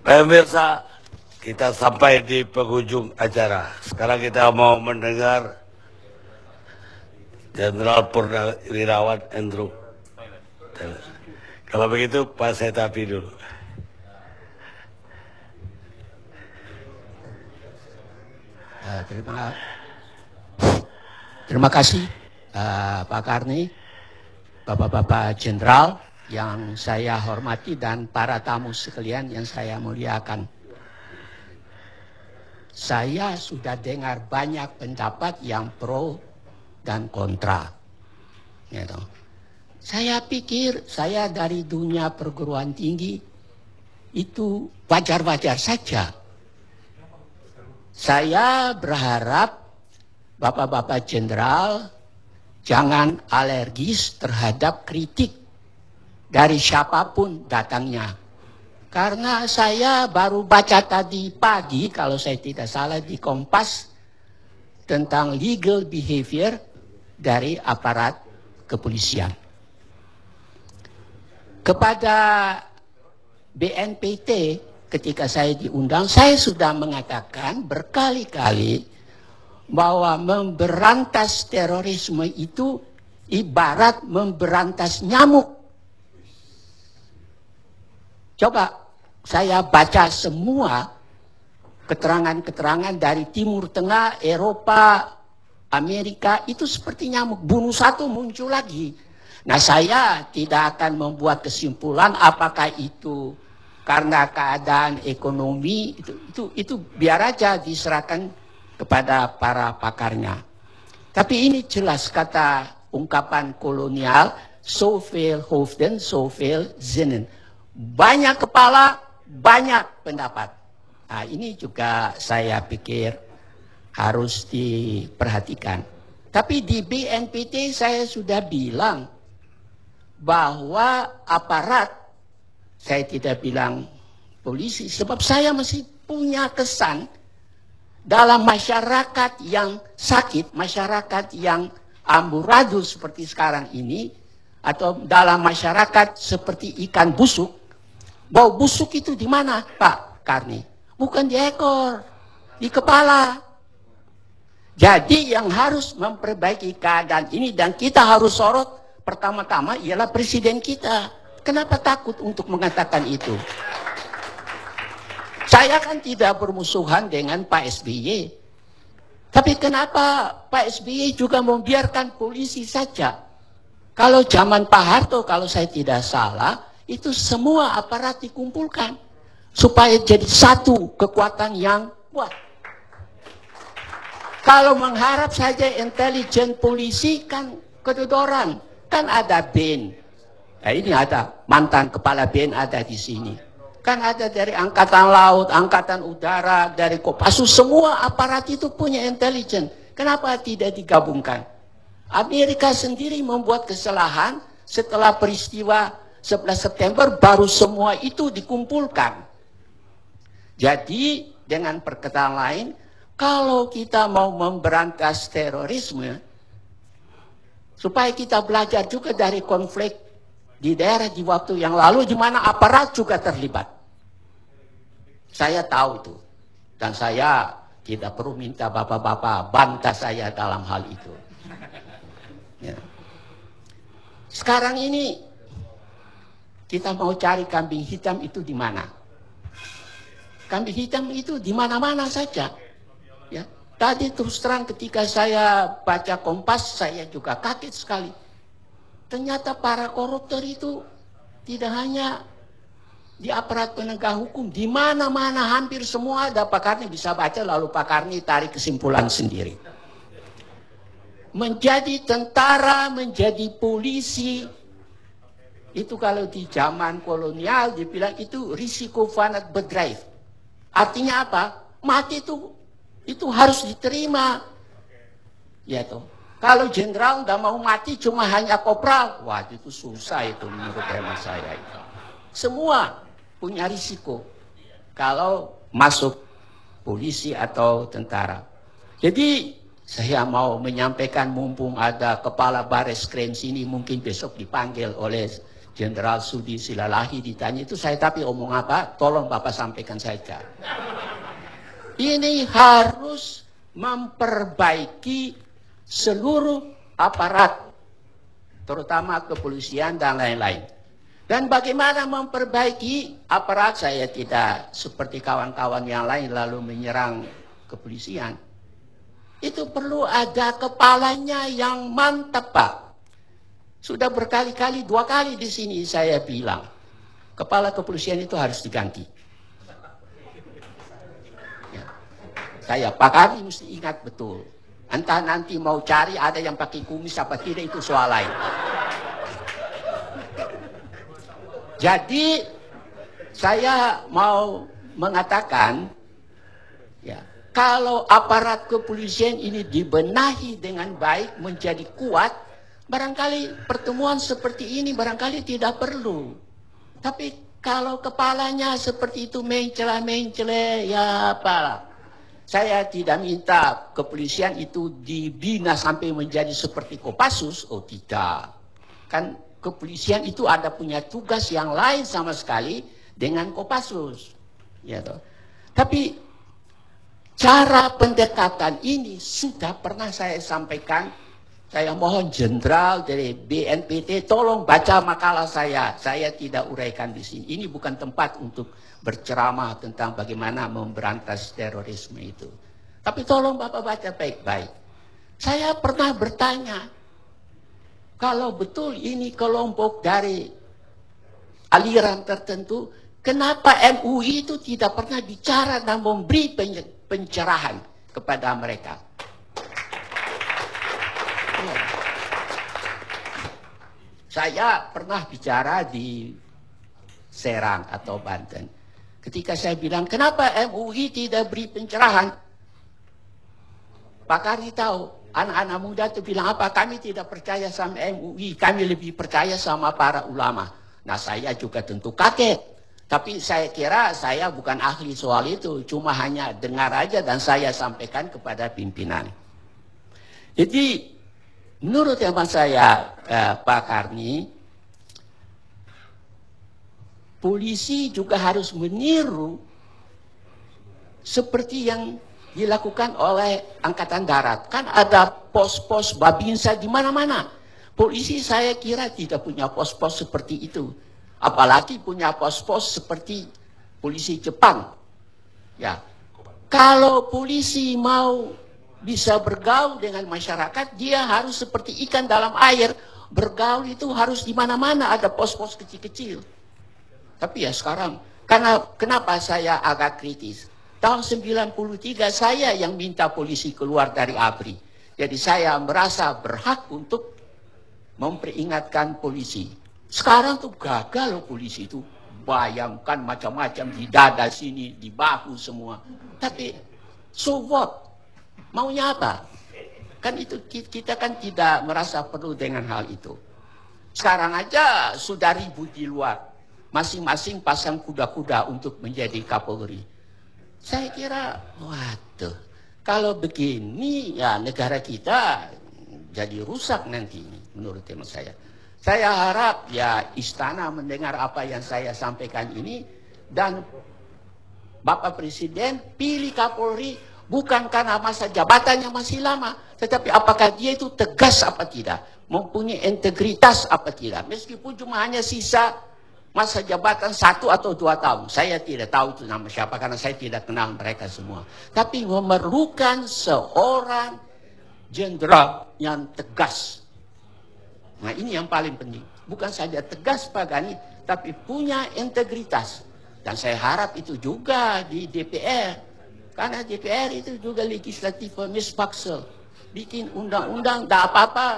Pemirsa, kita sampai di penghujung acara. Sekarang kita mau mendengar Jenderal Purnawirawan Andrew. Kalau begitu, Pak Setapi dulu. Terima kasih Pak Karni, Bapak-Bapak Jenderal yang saya hormati dan para tamu sekalian yang saya muliakan. Saya sudah dengar banyak pendapat yang pro dan kontra. Gitu. Saya pikir saya dari dunia perguruan tinggi itu wajar-wajar saja. Saya berharap Bapak-Bapak Jenderal jangan alergis terhadap kritik dari siapapun datangnya. Karena saya baru baca tadi pagi, kalau saya tidak salah di Kompas, tentang legal behavior dari aparat kepolisian. Kepada BNPT, ketika saya diundang, saya sudah mengatakan berkali-kali bahwa memberantas terorisme itu ibarat memberantas nyamuk. Coba saya baca semua keterangan-keterangan dari Timur Tengah, Eropa, Amerika, itu seperti nyamuk. Bunuh satu muncul lagi. Nah, saya tidak akan membuat kesimpulan apakah itu karena keadaan ekonomi, itu biar aja diserahkan kepada para pakarnya. Tapi ini jelas kata ungkapan kolonial, zoveel hoofden, zoveel zinnen. Banyak kepala, banyak pendapat. Nah, ini juga saya pikir harus diperhatikan. Tapi di BNPT saya sudah bilang bahwa aparat, saya tidak bilang polisi, sebab saya masih punya kesan dalam masyarakat yang sakit, masyarakat yang amburadul seperti sekarang ini, atau dalam masyarakat seperti ikan busuk. Bau busuk itu di mana, Pak Karni? Bukan di ekor, di kepala. Jadi yang harus memperbaiki keadaan ini dan kita harus sorot pertama-tama ialah presiden kita. Kenapa takut untuk mengatakan itu? Saya kan tidak bermusuhan dengan Pak SBY. Tapi kenapa Pak SBY juga membiarkan polisi saja? Kalau zaman Pak Harto, kalau saya tidak salah, itu semua aparat dikumpulkan supaya jadi satu kekuatan yang kuat. Kalau mengharap saja intelijen polisi kan kedodoran, kan ada BIN. Nah, ini ada mantan kepala BIN ada di sini. Kan ada dari Angkatan Laut, Angkatan Udara, dari Kopassus, semua aparat itu punya intelijen. Kenapa tidak digabungkan? Amerika sendiri membuat kesalahan setelah peristiwa 11 September baru semua itu dikumpulkan. Jadi dengan perkataan lain, kalau kita mau memberantas terorisme, supaya kita belajar juga dari konflik di daerah di waktu yang lalu di mana aparat juga terlibat. Saya tahu itu. Dan saya tidak perlu minta bapak-bapak bantah saya dalam hal itu. Ya. Sekarang ini kita mau cari kambing hitam itu di mana? Kambing hitam itu di mana-mana saja. Ya. Tadi terus terang ketika saya baca Kompas, saya juga kaget sekali. Ternyata para koruptor itu tidak hanya di aparat penegak hukum, di mana-mana hampir semua ada. Pak Karni bisa baca lalu Pak Karni tarik kesimpulan sendiri. Menjadi tentara, menjadi polisi, itu kalau di zaman kolonial dibilang itu risiko van het bedrijf. Artinya apa? Mati itu harus diterima. Ya toh. Kalau jenderal udah mau mati cuma hanya kopral, wah itu susah itu menurut hemat saya itu. Semua punya risiko kalau masuk polisi atau tentara. Jadi saya mau menyampaikan mumpung ada kepala Bareskrim sini mungkin besok dipanggil oleh Jenderal Sudi Silalahi ditanya itu saya tapi omong apa, tolong Bapak sampaikan saja. Ini harus memperbaiki seluruh aparat, terutama kepolisian dan lain-lain. Dan bagaimana memperbaiki aparat, saya tidak seperti kawan-kawan yang lain lalu menyerang kepolisian. Itu perlu ada kepalanya yang mantap, Pak. Sudah berkali-kali, 2 kali di sini saya bilang, kepala kepolisian itu harus diganti. Ya. Saya, Pak Karni mesti ingat betul. Entah nanti mau cari ada yang pakai kumis apa tidak, itu soal lain. Jadi, saya mau mengatakan, ya, kalau aparat kepolisian ini dibenahi dengan baik, menjadi kuat, barangkali pertemuan seperti ini barangkali tidak perlu. Tapi kalau kepalanya seperti itu mencela-mencela, ya apa? Saya tidak minta kepolisian itu dibina sampai menjadi seperti Kopassus. Oh tidak. Kan kepolisian itu ada punya tugas yang lain sama sekali dengan Kopassus. Ya, toh. Tapi cara pendekatan ini sudah pernah saya sampaikan. Saya mohon jenderal dari BNPT tolong baca makalah saya. Saya tidak uraikan di sini. Ini bukan tempat untuk berceramah tentang bagaimana memberantas terorisme itu. Tapi tolong Bapak baca baik-baik. Saya pernah bertanya, kalau betul ini kelompok dari aliran tertentu, kenapa MUI itu tidak pernah bicara dan memberi pencerahan kepada mereka? Saya pernah bicara di Serang atau Banten. Ketika saya bilang, kenapa MUI tidak beri pencerahan? Pak Karni tahu, anak-anak muda itu bilang apa? Kami tidak percaya sama MUI, kami lebih percaya sama para ulama. Nah saya juga tentu kaget. Tapi saya kira saya bukan ahli soal itu, cuma hanya dengar aja dan saya sampaikan kepada pimpinan. Jadi, menurut hemat saya, Pak Karni, polisi juga harus meniru seperti yang dilakukan oleh Angkatan Darat. Kan ada pos-pos Babinsa di mana-mana. Polisi saya kira tidak punya pos-pos seperti itu. Apalagi punya pos-pos seperti polisi Jepang. Ya, kalau polisi mau bisa bergaul dengan masyarakat, dia harus seperti ikan dalam air. Bergaul itu harus di mana-mana ada pos-pos kecil-kecil. Tapi ya sekarang, karena kenapa saya agak kritis? Tahun 93 saya yang minta polisi keluar dari ABRI. Jadi saya merasa berhak untuk memperingatkan polisi. Sekarang tuh gagal loh polisi itu. Bayangkan macam-macam di dada sini, di bahu semua. Tapi so what? Maunya apa? Kan itu kita kan tidak merasa perlu dengan hal itu. Sekarang aja sudah ribut di luar. Masing-masing pasang kuda-kuda untuk menjadi Kapolri. Saya kira, waduh, kalau begini ya negara kita jadi rusak nanti menurut hemat saya. Saya harap ya istana mendengar apa yang saya sampaikan ini dan Bapak Presiden pilih Kapolri bukan karena masa jabatannya masih lama, tetapi apakah dia itu tegas apa tidak, mempunyai integritas apa tidak, meskipun cuma hanya sisa masa jabatan 1 atau 2 tahun. Saya tidak tahu itu nama siapa karena saya tidak kenal mereka semua. Tapi memerlukan seorang jenderal yang tegas. Nah ini yang paling penting. Bukan saja tegas Pak Gani, tapi punya integritas. Dan saya harap itu juga di DPR. Karena DPR itu juga legislatif mispaksel. Bikin undang-undang, tidak apa-apa.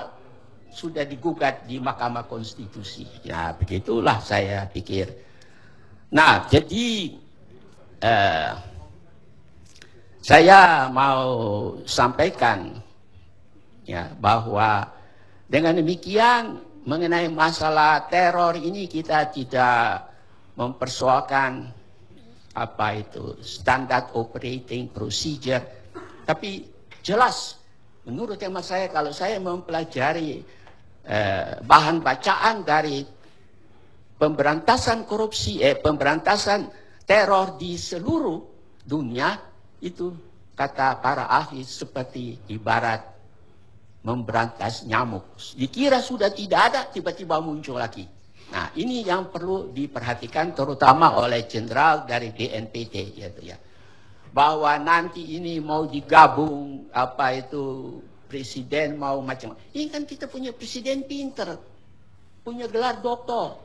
Sudah digugat di Mahkamah Konstitusi. Ya begitulah saya pikir. Nah jadi saya mau sampaikan ya bahwa dengan demikian mengenai masalah teror ini kita tidak mempersoalkan apa itu standard operating procedure, tapi jelas menurut hemat saya kalau saya mempelajari bahan bacaan dari pemberantasan korupsi, pemberantasan teror di seluruh dunia itu kata para ahli seperti ibarat memberantas nyamuk. Dikira sudah tidak ada, tiba-tiba muncul lagi. Nah, ini yang perlu diperhatikan terutama oleh jenderal dari BNPT gitu ya. Bahwa nanti ini mau digabung apa itu presiden mau macam. Ini kan kita punya presiden pinter, punya gelar doktor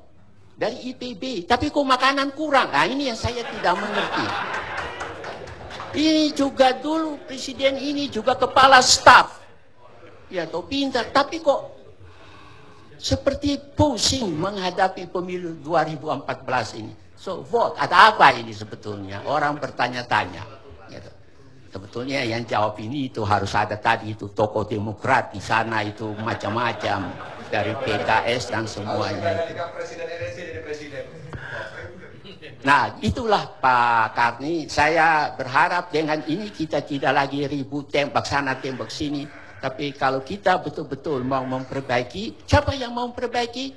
dari IPB, tapi kok makanan kurang. Nah, ini yang saya tidak mengerti. Ini juga dulu presiden ini juga kepala staf. Ya, toh pintar, tapi kok seperti pusing menghadapi pemilu 2014 ini. So, vote, ada apa ini sebetulnya? Orang bertanya-tanya. Gitu. Sebetulnya yang jawab ini itu harus ada tadi itu tokoh Demokrat di sana itu macam-macam dari PKS dan semuanya. Nah, itulah Pak Karni. Saya berharap dengan ini kita tidak lagi ribut tembak sana tembak sini. Tapi kalau kita betul-betul mau memperbaiki, siapa yang mau memperbaiki?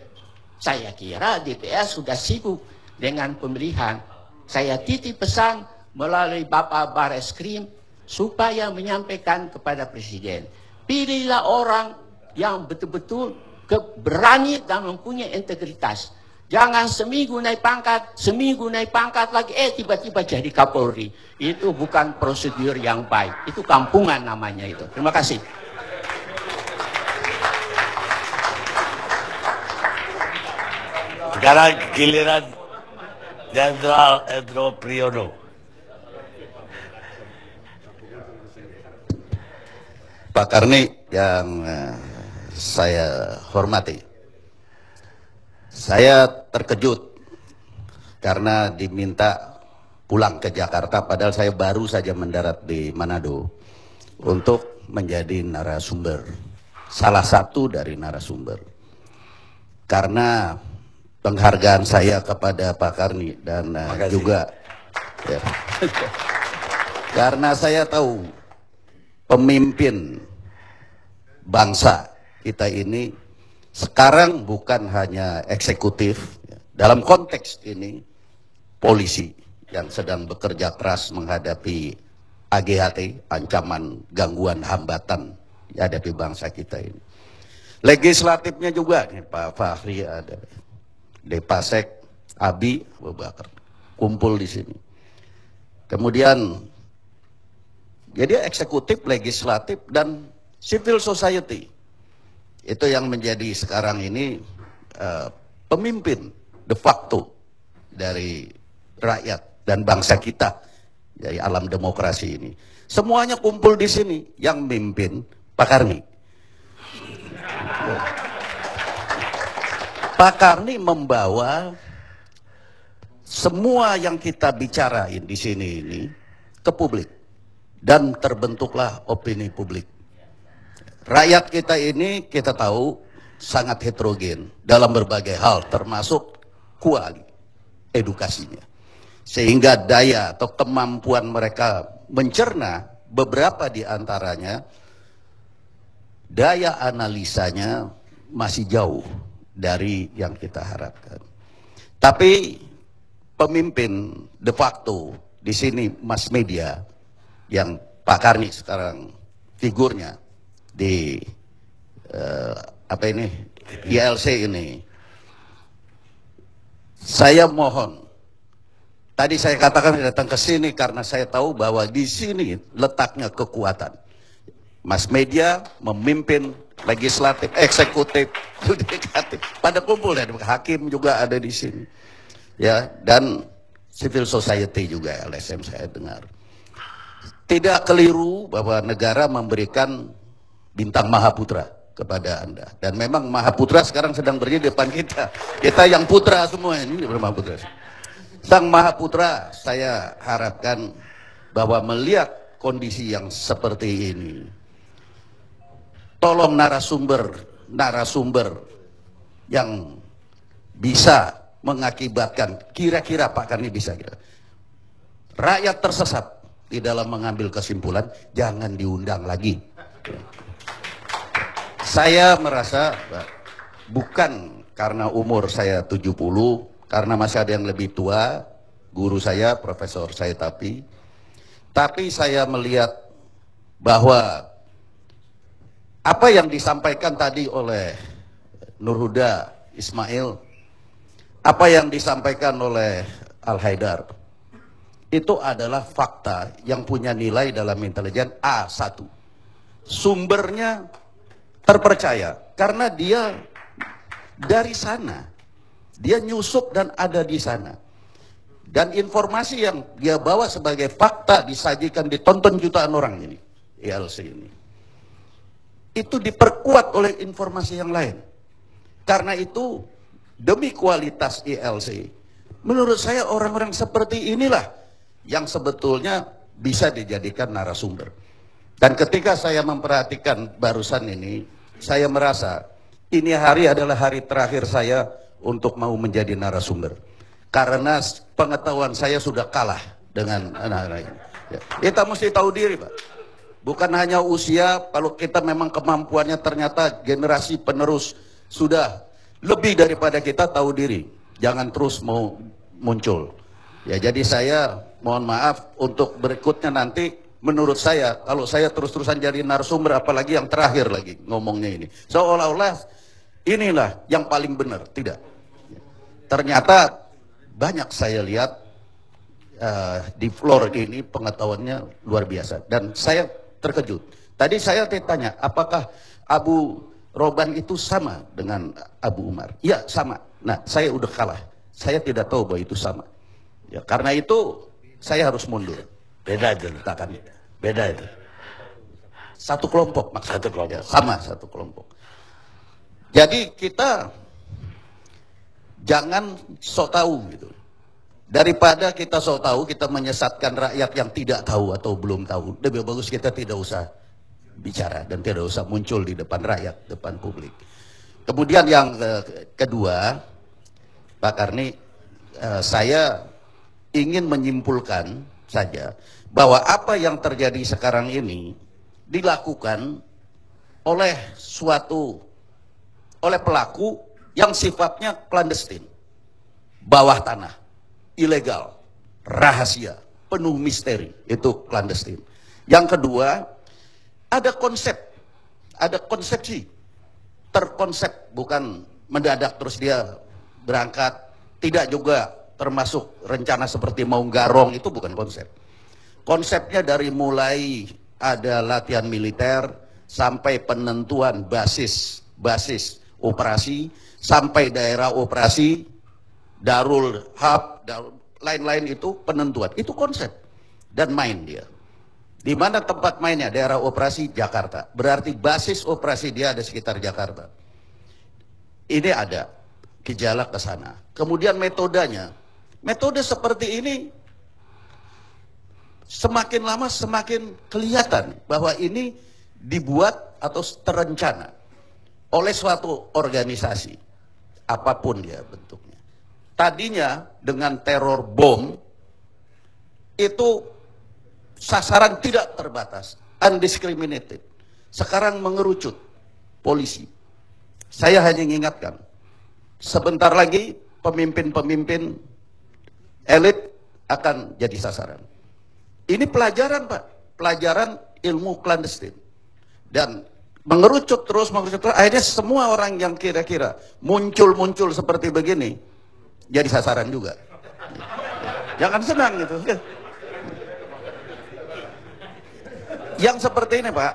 Saya kira DPR sudah sibuk dengan pemilihan. Saya titip pesan melalui Bapak Bareskrim supaya menyampaikan kepada Presiden. Pilihlah orang yang betul-betul berani dan mempunyai integritas. Jangan seminggu naik pangkat lagi, tiba-tiba jadi Kapolri. Itu bukan prosedur yang baik. Itu kampungan namanya itu. Terima kasih. Sekarang giliran Jenderal Endro Priyono. Pak Karni yang saya hormati. Saya terkejut karena diminta pulang ke Jakarta, padahal saya baru saja mendarat di Manado untuk menjadi narasumber, salah satu dari narasumber. Karena penghargaan saya kepada Pak Karni dan juga ya, karena saya tahu pemimpin bangsa kita ini sekarang bukan hanya eksekutif, dalam konteks ini polisi yang sedang bekerja keras menghadapi AGHT, ancaman gangguan hambatan dihadapi bangsa kita ini. Legislatifnya juga, nih, Pak Fahri ada, Depasek, Abi, Abu Bakar, kumpul di sini. Kemudian, jadi eksekutif, legislatif, dan civil society. Itu yang menjadi sekarang ini pemimpin de facto dari rakyat dan bangsa kita dari alam demokrasi ini. Semuanya kumpul di sini, yang mimpin Pak Karni. Pak Karni membawa semua yang kita bicarain di sini ini ke publik dan terbentuklah opini publik. Rakyat kita ini kita tahu sangat heterogen dalam berbagai hal, termasuk edukasinya. Sehingga daya atau kemampuan mereka mencerna beberapa di antaranya, daya analisanya masih jauh dari yang kita harapkan. Tapi pemimpin de facto di sini mass media yang Pak Karni sekarang figurnya di ILC ini, saya mohon, tadi saya katakan datang ke sini karena saya tahu bahwa di sini letaknya kekuatan mass media memimpin legislatif, eksekutif, yudikatif, pada kumpul dan hakim juga ada di sini, ya, dan civil society juga LSM saya dengar. Tidak keliru bahwa negara memberikan bintang Mahaputra kepada Anda. Dan memang Mahaputra sekarang sedang berdiri di depan kita. Kita yang putra semua ini Mahaputra. Sang Mahaputra, saya harapkan bahwa melihat kondisi yang seperti ini, tolong narasumber yang bisa mengakibatkan, kira-kira Pak Karni bisa kira, rakyat tersesat di dalam mengambil kesimpulan, jangan diundang lagi. Saya merasa bukan karena umur saya 70, karena masih ada yang lebih tua, guru saya, Profesor Said Tapi saya melihat bahwa apa yang disampaikan tadi oleh Nur Huda Ismail, apa yang disampaikan oleh Al Haidar, itu adalah fakta yang punya nilai dalam intelijen A1. Sumbernya terpercaya karena dia dari sana, dia nyusup dan ada di sana, dan informasi yang dia bawa sebagai fakta disajikan, ditonton jutaan orang ini, ILC ini, itu diperkuat oleh informasi yang lain. Karena itu demi kualitas ILC, menurut saya orang-orang seperti inilah yang sebetulnya bisa dijadikan narasumber. Dan ketika saya memperhatikan barusan ini, saya merasa ini hari adalah hari terakhir saya untuk mau menjadi narasumber. Karena pengetahuan saya sudah kalah dengan anak-anak ini. Ya. Kita mesti tahu diri, Pak. Bukan hanya usia, kalau kita memang kemampuannya ternyata generasi penerus sudah lebih daripada kita, tahu diri. Jangan terus mau muncul. Ya, jadi saya mohon maaf untuk berikutnya nanti. Menurut saya, kalau saya terus-terusan jadi narasumber, apalagi yang terakhir lagi ngomongnya ini, seolah-olah inilah yang paling benar. Tidak. Ternyata banyak saya lihat di floor ini pengetahuannya luar biasa. Dan saya terkejut. Tadi saya ditanya, apakah Abu Roban itu sama dengan Abu Umar? Iya, sama. Nah, saya udah kalah. Saya tidak tahu bahwa itu sama. Ya, karena itu saya harus mundur. Beda itu. Beda itu. Satu kelompok maksudnya. Satu kelompok. Ya, sama satu kelompok. Jadi kita jangan sok tahu gitu. Daripada kita sok tahu, kita menyesatkan rakyat yang tidak tahu atau belum tahu. Lebih bagus kita tidak usah bicara dan tidak usah muncul di depan rakyat, depan publik. Kemudian yang kedua, Pak Karni, saya ingin menyimpulkan saja bahwa apa yang terjadi sekarang ini dilakukan oleh pelaku yang sifatnya clandestin, bawah tanah, ilegal, rahasia, penuh misteri, itu clandestin. Yang kedua, ada konsepsi, terkonsep, bukan mendadak terus dia berangkat, tidak juga termasuk rencana seperti mau garong, itu bukan konsep. Konsepnya dari mulai ada latihan militer sampai penentuan basis operasi, sampai daerah operasi, darul hub, lain-lain itu penentuan. Itu konsep dan main dia. Di mana tempat mainnya? Daerah operasi Jakarta. Berarti basis operasi dia ada sekitar Jakarta. Ini ada gejala ke sana. Kemudian metodenya. Metode seperti ini semakin lama semakin kelihatan bahwa ini dibuat atau terencana oleh suatu organisasi, apapun dia bentuknya. Tadinya dengan teror bom itu sasaran tidak terbatas, undiscriminated. Sekarang mengerucut polisi. Saya hanya mengingatkan, sebentar lagi pemimpin-pemimpin elit akan jadi sasaran. Ini pelajaran, Pak, pelajaran ilmu clandestin. Dan mengerucut terus, akhirnya semua orang yang kira-kira muncul seperti begini, jadi sasaran juga. Jangan senang gitu. Yang seperti ini, Pak,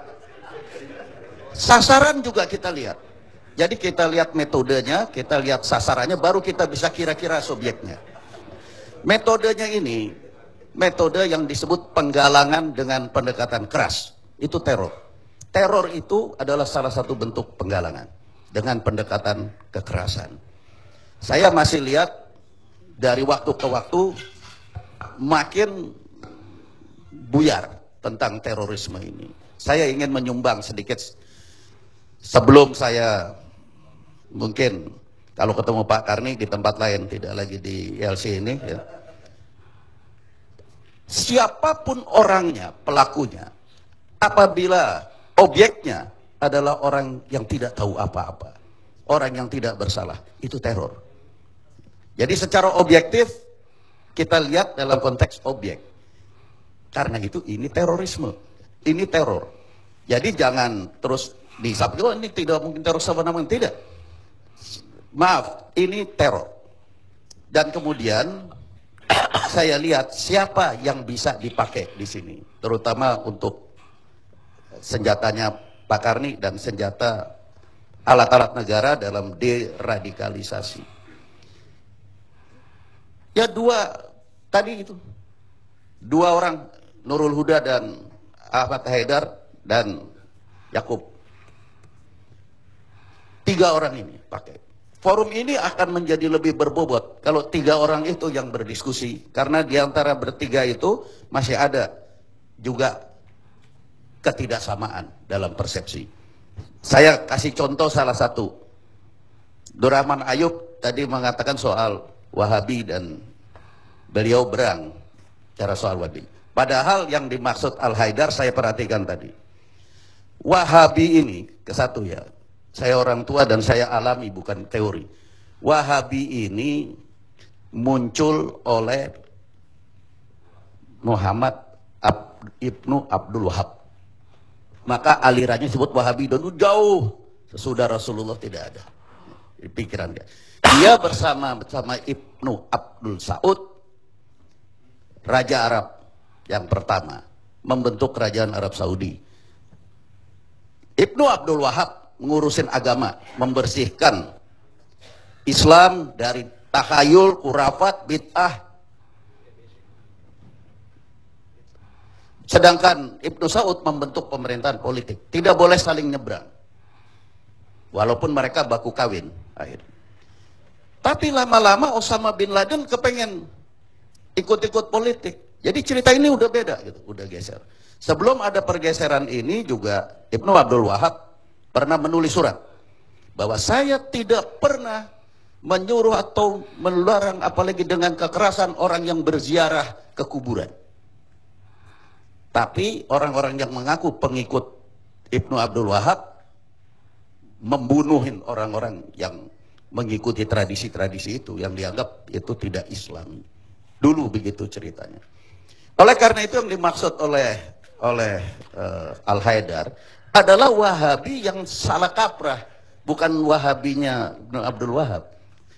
sasaran juga kita lihat. Jadi kita lihat metodenya, kita lihat sasarannya, baru kita bisa kira-kira subjeknya. Metodenya ini, metode yang disebut penggalangan dengan pendekatan keras. Itu teror. Teror itu adalah salah satu bentuk penggalangan dengan pendekatan kekerasan. Saya masih lihat dari waktu ke waktu makin buyar tentang terorisme ini. Saya ingin menyumbang sedikit sebelum saya mungkin kalau ketemu Pak Karni di tempat lain, tidak lagi di ILC ini ya. Siapapun orangnya, pelakunya, apabila objeknya adalah orang yang tidak tahu apa-apa, orang yang tidak bersalah, itu teror. Jadi secara objektif kita lihat dalam konteks objek. Karena itu ini terorisme, ini teror. Jadi jangan terus disabit, oh ini tidak mungkin teror semena-mena, tidak. Maaf, ini teror. Dan kemudian saya lihat siapa yang bisa dipakai di sini, terutama untuk senjatanya Pak Karni dan senjata alat-alat negara dalam deradikalisasi. Ya tadi itu, 2 orang, Nurul Huda dan Ahmad Haidar dan Yakub. 3 orang ini pakai. Forum ini akan menjadi lebih berbobot kalau 3 orang itu yang berdiskusi. Karena di antara bertiga itu masih ada juga ketidaksamaan dalam persepsi. Saya kasih contoh salah satu. Durrahman Ayub tadi mengatakan soal Wahabi dan beliau berang cara soal Wahabi. Padahal yang dimaksud Al-Haidar saya perhatikan tadi. Wahabi ini, ke satu ya, saya orang tua dan saya alami bukan teori. Wahabi ini muncul oleh Muhammad Ibnu Abdul Wahab. Maka alirannya disebut Wahabi dan jauh sesudah Rasulullah tidak ada di pikiran dia. Dia bersama Ibnu Abdul Saud, Raja Arab yang pertama, membentuk kerajaan Arab Saudi. Ibnu Abdul Wahab mengurusin agama, membersihkan Islam dari takhayul, khurafat, bid'ah. Sedangkan Ibnu Saud membentuk pemerintahan politik. Tidak boleh saling nyebrang. Walaupun mereka baku kawin akhirnya. Tapi lama-lama Osama bin Laden kepengen ikut-ikut politik. Jadi cerita ini udah beda gitu, udah geser. Sebelum ada pergeseran ini juga Ibnu Abdul Wahab pernah menulis surat bahwa saya tidak pernah menyuruh atau melarang apalagi dengan kekerasan orang yang berziarah ke kuburan. Tapi orang-orang yang mengaku pengikut Ibnu Abdul Wahab membunuhin orang-orang yang mengikuti tradisi-tradisi itu yang dianggap itu tidak Islami. Dulu begitu ceritanya. Oleh karena itu yang dimaksud oleh Al-Haidar adalah Wahabi yang salah kaprah, bukan Wahabinya Ibnu Abdul Wahab.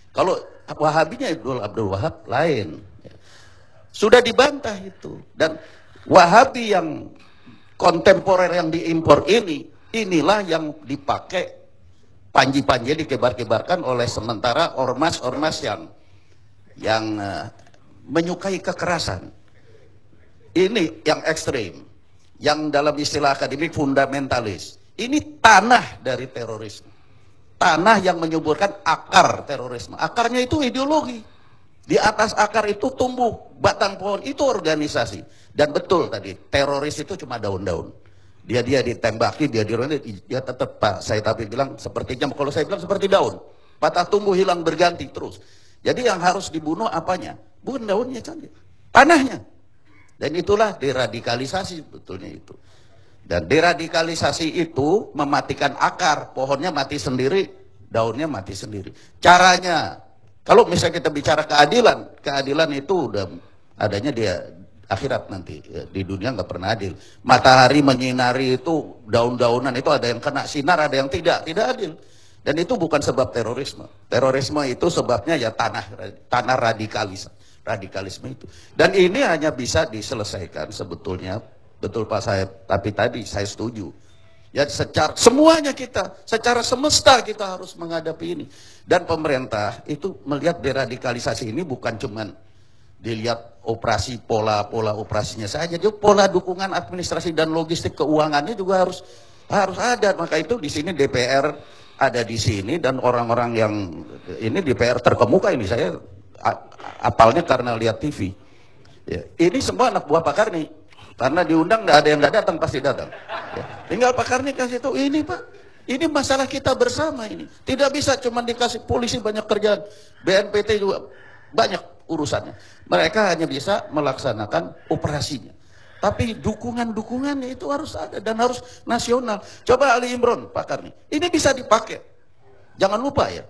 Kalau Wahabinya Ibnu Abdul Wahab lain. Sudah dibantah itu. Dan Wahabi yang kontemporer yang diimpor inilah yang dipakai panji-panji dikebar-kebarkan oleh sementara ormas-ormas yang menyukai kekerasan. Ini yang ekstrim, yang dalam istilah akademik fundamentalis. Ini tanah dari terorisme. Tanah yang menyuburkan akar terorisme. Akarnya itu ideologi. Di atas akar itu tumbuh batang pohon, itu organisasi. Dan betul tadi, teroris itu cuma daun-daun. Dia ditembaki, dia tetap, Pak saya tapi bilang sepertinya, kalau saya bilang seperti daun. Patah tumbuh, hilang, berganti terus. Jadi yang harus dibunuh apanya? Bukan daunnya saja, tanahnya. Dan itulah deradikalisasi betulnya itu. Dan deradikalisasi itu mematikan akar, pohonnya mati sendiri, daunnya mati sendiri. Caranya, kalau misalnya kita bicara keadilan itu udah adanya dia akhirat nanti. Di dunia nggak pernah adil. Matahari menyinari itu, daun-daunan itu ada yang kena sinar, ada yang tidak adil. Dan itu bukan sebab terorisme. Terorisme itu sebabnya ya tanah radikalisme itu. Dan ini hanya bisa diselesaikan sebetulnya, betul Pak Saib, tapi tadi saya setuju. Ya semuanya kita, secara semesta kita harus menghadapi ini. Dan pemerintah itu melihat deradikalisasi ini bukan cuman dilihat operasi, pola operasinya saja, juga pola dukungan administrasi dan logistik keuangannya juga harus ada. Maka itu di sini DPR ada di sini dan orang-orang yang ini DPR terkemuka ini saya apalnya karena lihat TV. Ya, ini semua anak buah Pak Karni. Karena diundang nggak ada yang nggak datang, pasti datang. Ya, tinggal Pak Karni kasih tahu ini Pak, ini masalah kita bersama ini. Tidak bisa cuma dikasih polisi banyak kerjaan, BNPT juga banyak urusannya. Mereka hanya bisa melaksanakan operasinya. Tapi dukungannya itu harus ada dan harus nasional. Coba Ali Imron, Pak Karni, ini bisa dipakai. Jangan lupa ya,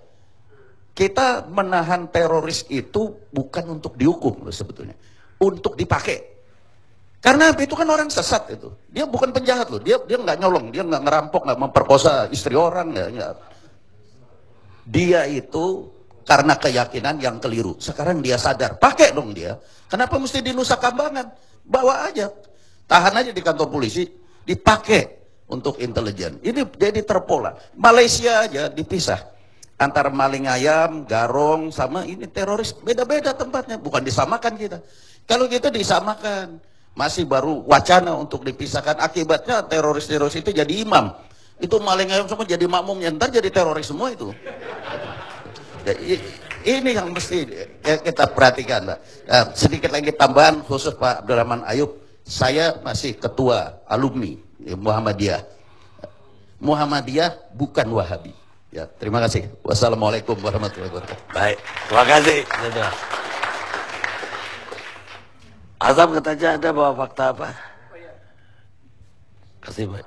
kita menahan teroris itu bukan untuk dihukum loh sebetulnya, untuk dipakai. Karena itu kan orang sesat itu. Dia bukan penjahat loh. Dia nggak nyolong, dia nggak ngerampok, nggak memperkosa istri orang, nggak. Dia itu karena keyakinan yang keliru. Sekarang dia sadar, pakai dong dia. Kenapa mesti di Nusa Kambangan? Bawa aja, tahan aja di kantor polisi, dipakai untuk intelijen. Ini jadi terpola. Malaysia aja dipisah. Antara maling ayam, garong, sama ini teroris. Beda-beda tempatnya, bukan disamakan kita. Kalau kita disamakan, masih baru wacana untuk dipisahkan. Akibatnya teroris-teroris itu jadi imam. Itu maling ayam semua jadi makmumnya, ntar jadi teroris semua itu. Ini yang mesti kita perhatikan. Sedikit lagi tambahan khusus Pak Abdurrahman Ayub. Saya masih ketua alumni Muhammadiyah. Muhammadiyah bukan Wahabi. Ya, terima kasih. Wassalamualaikum warahmatullahi wabarakatuh. Baik, terima kasih. Azam katanya ada bawa fakta apa? Kasih Pak.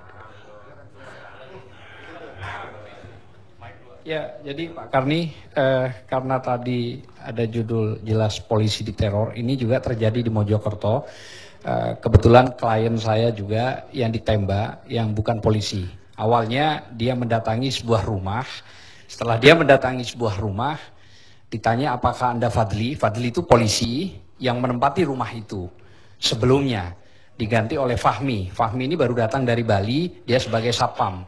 Ya, jadi Pak Karni, karena tadi ada judul jelas polisi diteror, ini juga terjadi di Mojokerto. Kebetulan klien saya juga yang ditembak, yang bukan polisi. Awalnya dia mendatangi sebuah rumah, setelah dia mendatangi sebuah rumah, ditanya apakah Anda Fadli? Fadli itu polisi yang menempati rumah itu. Sebelumnya diganti oleh Fahmi. Fahmi ini baru datang dari Bali, dia sebagai satpam.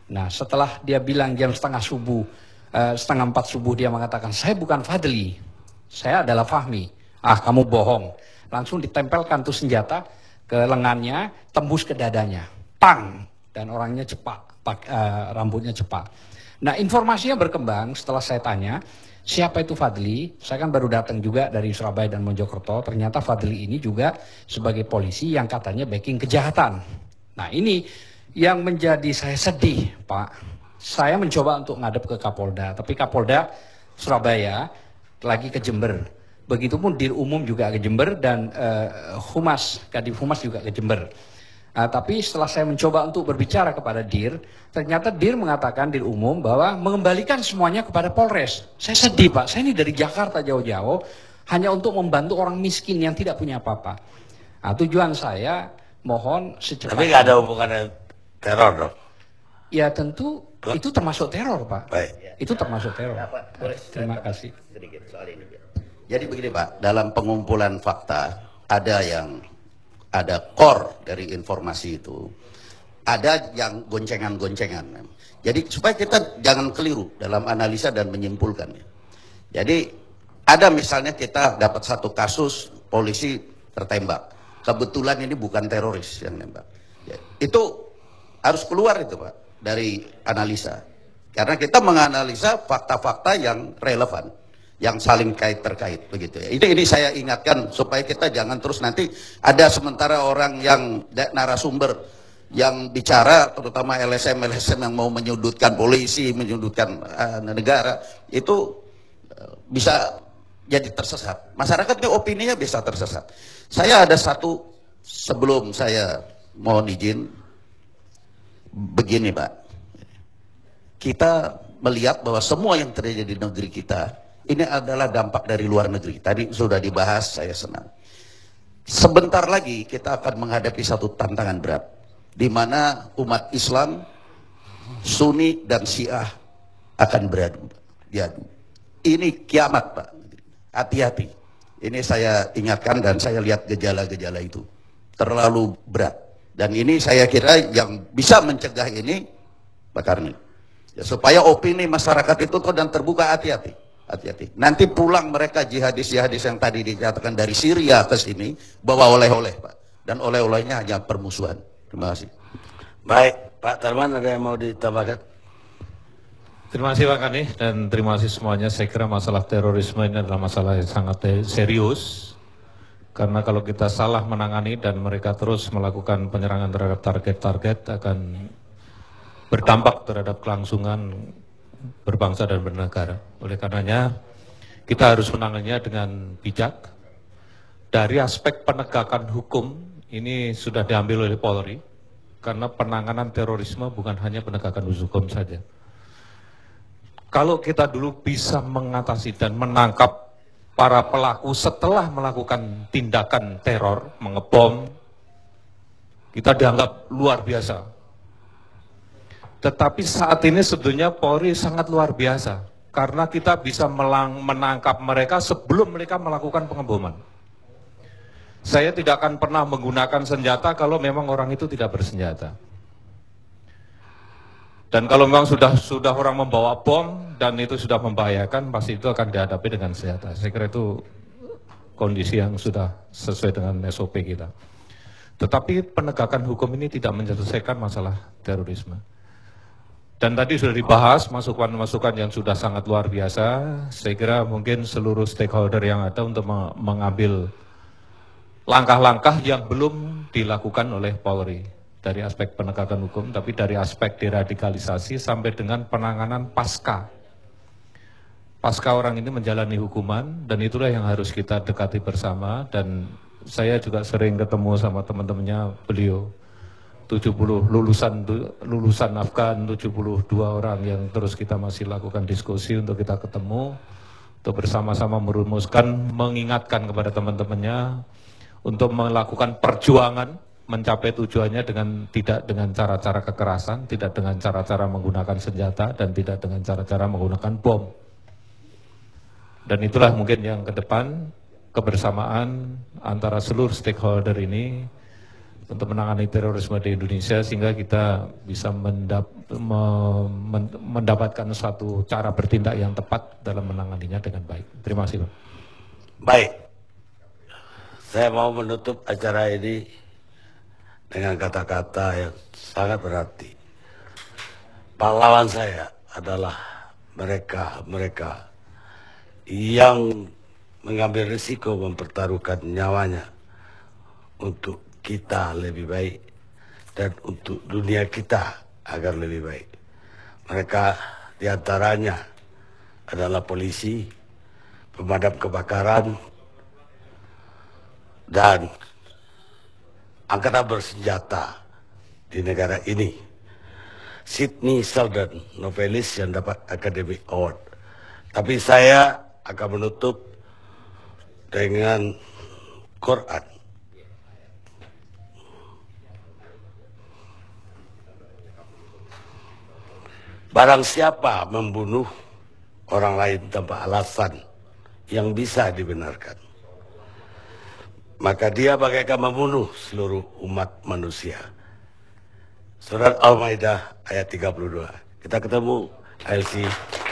Nah, setelah dia bilang jam setengah 4 subuh dia mengatakan, saya bukan Fadli, saya adalah Fahmi. Ah, kamu bohong. Langsung ditempelkan tuh senjata ke lengannya, tembus ke dadanya. Pang! Dan orangnya cepat, rambutnya cepat. Nah, informasinya berkembang setelah saya tanya, siapa itu Fadli? Saya kan baru datang juga dari Surabaya dan Mojokerto. Ternyata Fadli ini juga sebagai polisi yang katanya backing kejahatan. Nah, ini yang menjadi saya sedih, Pak. Saya mencoba untuk ngadep ke Kapolda, tapi Kapolda Surabaya lagi ke Jember. Begitupun Dir Umum juga ke Jember dan Kadif Humas juga ke Jember. Tapi setelah saya mencoba untuk berbicara kepada Dir, ternyata Dir mengatakan, Dir Umum, bahwa mengembalikan semuanya kepada Polres. Saya sedih, Pak. Saya ini dari Jakarta jauh-jauh hanya untuk membantu orang miskin yang tidak punya apa-apa. Nah, tujuan saya mohon secepatnya. Tapi nggak ada hubungannya teror dong? Ya tentu itu termasuk teror, Pak. Baik. Itu termasuk teror. Terima kasih. Sedikit soal ini. Jadi begini Pak, dalam pengumpulan fakta ada core dari informasi itu, ada yang goncengan-goncengan. Jadi supaya kita jangan keliru dalam analisa dan menyimpulkan. Jadi ada misalnya kita dapat satu kasus polisi tertembak, kebetulan ini bukan teroris yang nembak. Ya, itu harus keluar itu Pak dari analisa, karena kita menganalisa fakta-fakta yang relevan, yang saling terkait begitu ya. Ini saya ingatkan supaya kita jangan terus nanti ada sementara orang yang narasumber yang bicara, terutama LSM yang mau menyudutkan polisi, menyudutkan negara, itu bisa jadi tersesat. Masyarakat ini opininya bisa tersesat. Saya ada satu, sebelum saya mohon izin, begini Pak, kita melihat bahwa semua yang terjadi di negeri kita ini adalah dampak dari luar negeri. Tadi sudah dibahas, saya senang. Sebentar lagi kita akan menghadapi satu tantangan berat, di mana umat Islam, Sunni dan Syiah akan beradu. Ini kiamat Pak, hati-hati. Ini saya ingatkan dan saya lihat gejala-gejala itu terlalu berat. Dan ini saya kira yang bisa mencegah ini Pak Karni. Ya, supaya opini masyarakat itu dan terbuka, hati-hati. Hati-hati. Nanti pulang mereka jihadis-jihadis yang tadi dinyatakan dari Syria ke sini, bawa oleh-oleh Pak. Dan oleh-olehnya hanya permusuhan. Terima kasih. Baik, Pak Tarman ada yang mau ditambahkan? Terima kasih Pak Kani dan terima kasih semuanya. Saya kira masalah terorisme ini adalah masalah yang sangat serius. Karena kalau kita salah menangani dan mereka terus melakukan penyerangan terhadap target-target akan berdampak terhadap kelangsungan berbangsa dan bernegara. Oleh karenanya kita harus menanganinya dengan bijak. Dari aspek penegakan hukum ini sudah diambil oleh Polri. Karena penanganan terorisme bukan hanya penegakan hukum saja. Kalau kita dulu bisa mengatasi dan menangkap para pelaku setelah melakukan tindakan teror, mengebom, kita dianggap luar biasa. Tetapi saat ini sebetulnya Polri sangat luar biasa, karena kita bisa menangkap mereka sebelum mereka melakukan pengeboman. Saya tidak akan pernah menggunakan senjata kalau memang orang itu tidak bersenjata. Dan kalau memang sudah orang membawa bom dan itu sudah membahayakan, pasti itu akan dihadapi dengan senjata. Saya kira itu kondisi yang sudah sesuai dengan SOP kita. Tetapi penegakan hukum ini tidak menyelesaikan masalah terorisme. Dan tadi sudah dibahas masukan-masukan yang sudah sangat luar biasa. Saya kira mungkin seluruh stakeholder yang ada untuk mengambil langkah-langkah yang belum dilakukan oleh Polri. Dari aspek penegakan hukum, tapi dari aspek deradikalisasi sampai dengan penanganan pasca orang ini menjalani hukuman, dan itulah yang harus kita dekati bersama. Dan saya juga sering ketemu sama teman-temannya beliau, 70 lulusan Afgan, 72 orang yang terus kita masih lakukan diskusi untuk kita ketemu, untuk bersama-sama merumuskan, mengingatkan kepada teman-temannya untuk melakukan perjuangan mencapai tujuannya tidak dengan cara-cara kekerasan, tidak dengan cara-cara menggunakan senjata, dan tidak dengan cara-cara menggunakan bom. Dan itulah mungkin yang ke depan, kebersamaan antara seluruh stakeholder ini untuk menangani terorisme di Indonesia, sehingga kita bisa mendapatkan suatu cara bertindak yang tepat dalam menanganinya dengan baik. Terima kasih, Pak. Baik, saya mau menutup acara ini dengan kata-kata yang sangat berarti. Pahlawan saya adalah mereka yang mengambil risiko mempertaruhkan nyawanya untuk kita lebih baik dan untuk dunia kita agar lebih baik. Mereka diantaranya adalah polisi, pemadam kebakaran, dan angkatan bersenjata di negara ini. Sidney Sheldon, novelis yang dapat Academy Award. Tapi saya akan menutup dengan Quran. Barang siapa membunuh orang lain tanpa alasan yang bisa dibenarkan, maka dia bagaikan membunuh seluruh umat manusia. Surat Al-Maidah ayat 32. Kita ketemu LC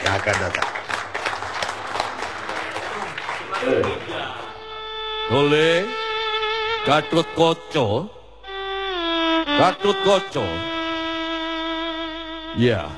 yang akan datang. Oleh Gatot Koco. Ya.